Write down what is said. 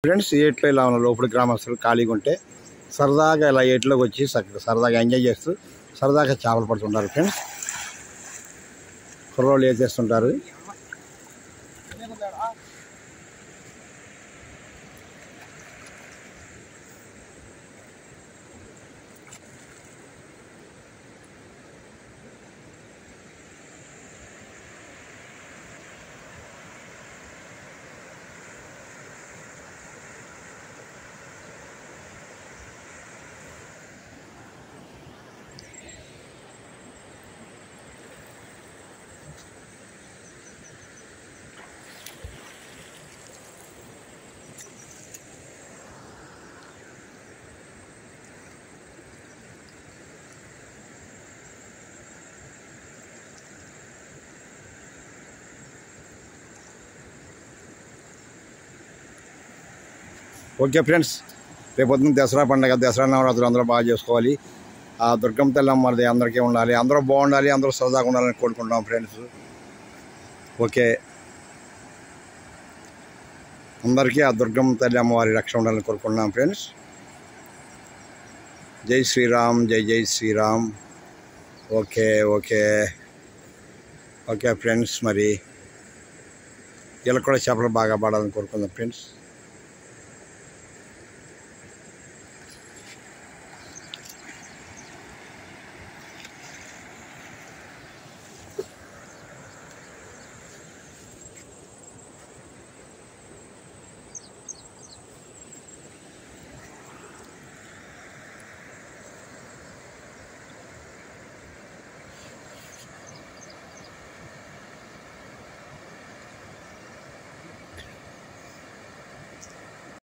Friends ఏట్లో ఇలా ఉన్న లోపల గ్రామస్తులు ఖాళీగా ఉంటే సరదాగా ఇలా ఏట్లోకి వచ్చి సరదాగా ఎంజాయ్ చేస్తూ సరదాగా చేపలు పడుతుంటారు ఫ్రెండ్స్. కుర్రోళ్ళు వేసేస్తుంటారు. ఓకే ఫ్రెండ్స్, రేపొద్దున దసరా పండుగ, దసరా నవరాత్రులు అందరూ బాగా చేసుకోవాలి. ఆ దుర్గమ్మ తల్లి అమ్మవారిది అందరికీ ఉండాలి, అందరూ బాగుండాలి, అందరూ సరదాగా ఉండాలని కోరుకుంటున్నాం ఫ్రెండ్స్. ఓకే, అందరికీ ఆ దుర్గమ్మ తల్లి అమ్మవారి రక్షణ ఉండాలని కోరుకుంటున్నాం ఫ్రెండ్స్. జై శ్రీరామ్, జై జై Shriram. Okay okay okay friends, మరి వీళ్ళకి కూడా చేపలు బాగా పడాలని కోరుకుందాం ఫ్రెండ్స్.